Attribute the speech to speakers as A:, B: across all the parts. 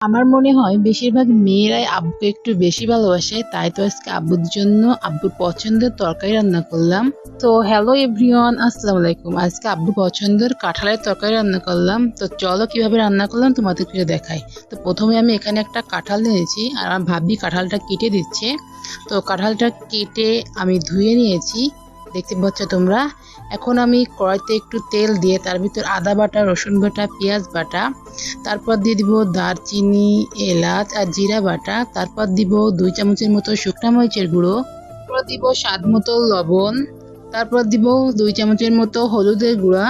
A: আমার মনে হয় বেশিরভাগ মেয়েরাই আব্বুকে একটু বেশি ভালোবাসে, তাই তো আজকে আব্বুর জন্য আব্বুর পছন্দের তরকারি রান্না করলাম। তো হ্যালো এভরিওয়ান, আসসালামু আলাইকুম। আজকে আব্বু পছন্দের কাঁঠালের তরকারি রান্না করলাম। তো চলো কিভাবে রান্না করলাম তোমাদেরকে দেখাই। তো প্রথমে আমি এখানে একটা কাঁঠাল নিয়েছি আর আমার ভাবি কাঁঠালটা কেটে দিচ্ছে। তো কাঁঠালটা কেটে আমি ধুয়ে নিয়েছি, দেখতে পাচ্ছ তোমরা। এখন আমি কড়াইতে একটু তেল দিয়ে তার ভিতর আদা বাটা, রসুন বাটা, পেঁয়াজ বাটা, তারপর দিয়ে দিব দারচিনি, এলাচ আর জিরা বাটা, তারপর দিব 2 চামচের মতো শুকনা মরিচের গুঁড়ো, তারপর দিব স্বাদ মতো লবণ, তারপর দিব 2 চামচের মতো হলুদের গুঁড়া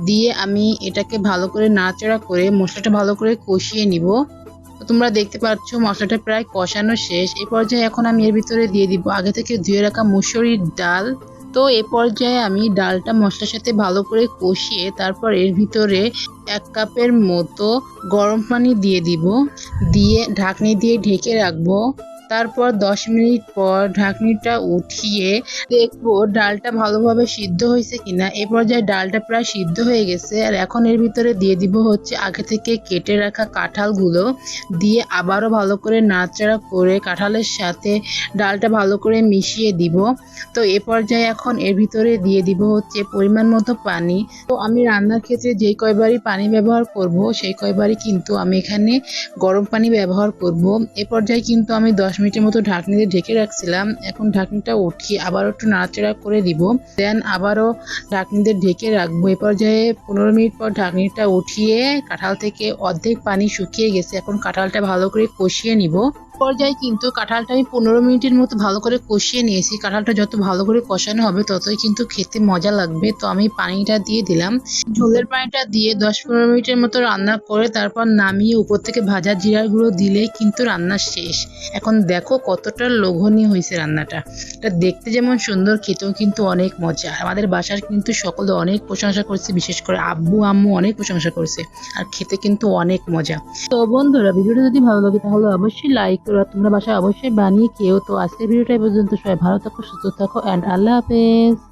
A: দিয়ে আমি এটাকে ভালো করে নাড়াচাড়া করে মশলাটা ভালো করে কষিয়ে নিব। তো তোমরা দেখতে পাচ্ছ মশলাটা প্রায় কষানো শেষ। এই পর্যায়ে এখন আমি এর ভিতরে দিয়ে দিব আগে থেকে ধুয়ে রাখা মুসুরির ডাল। তো এ পর্যায়ে আমি ডালটা মশলার সাথে ভালো করে কষিয়ে তারপর এর ভিতরে 1 কাপের মতো গরম পানি দিয়ে দিব, দিয়ে ঢাকনি দিয়ে ঢেকে রাখবো। তারপর 10 মিনিট পর ঢাকনিটা উঠিয়ে দেখবো ডালটা ভালোভাবে সিদ্ধ হয়েছে কিনা। এ পর্যায়ে ডালটা প্রায় সিদ্ধ হয়ে গেছে। আর এখন এর ভিতরে দিয়ে দিব হচ্ছে আগে থেকে কেটে রাখা কাঁঠালগুলো, দিয়ে আবারও ভালো করে নাড়াচাড়া করে কাঁঠালের সাথে ডালটা ভালো করে মিশিয়ে দিব। তো এ পর্যায়ে এখন এর ভিতরে দিয়ে দিব হচ্ছে পরিমাণ মতো পানি। তো আমি রান্নার ক্ষেত্রে যেই কয়বারই পানি ব্যবহার করব সেই কয়বারই কিন্তু আমি এখানে গরম পানি ব্যবহার করব। এ পর্যায়ে কিন্তু আমি 10 মিনিটের মতো ঢাকনি দিয়ে ঢেকে রাখছিলাম। এখন ঢাকনিটা উঠিয়ে আবারও একটু নাড়াচাড়া করে দিব, দেন আবারও ঢাকনি দিয়ে ঢেকে রাখবো। এ পর্যায়ে 15 মিনিট পর ঢাকনিটা উঠিয়ে কাঁঠাল থেকে অর্ধেক পানি শুকিয়ে গেছে। এখন কাঁঠালটা ভালো করে কষিয়ে নিব। পর্যায়ে কিন্তু কাঁঠালটা আমি 15 মিনিটের মতো ভালো করে কষিয়ে নিয়েছি। কাঁঠালটা যত ভালো করে কষানো হবে ততই কিন্তু খেতে মজা লাগবে। তো আমি পানিটা দিয়ে দিলাম, ঝোলের পানিটা দিয়ে 10-15 মিনিটের মতো রান্না করে তারপর নামিয়ে উপর থেকে ভাজা জিরার গুঁড়ো দিলেই কিন্তু রান্না শেষ। এখন দেখো কতটা লোভনীয় হয়েছে রান্নাটা। এটা দেখতে যেমন সুন্দর, খেতেও কিন্তু অনেক মজা। আমাদের বাসার কিন্তু সকলে অনেক প্রশংসা করছে, বিশেষ করে আব্বু আম্মু অনেক প্রশংসা করছে। আর খেতে কিন্তু অনেক মজা। তো বন্ধুরা, ভিডিওটা যদি ভালো লাগে তাহলে অবশ্যই লাইক করো, তোমরা বাসায় অবশ্যই বানিয়ে খেও। তো আজকের ভিডিওটা এই পর্যন্ত। সবাই ভালো থাকো, সুস্থ থাকো, অ্যান্ড আল্লাহ হাফেজ।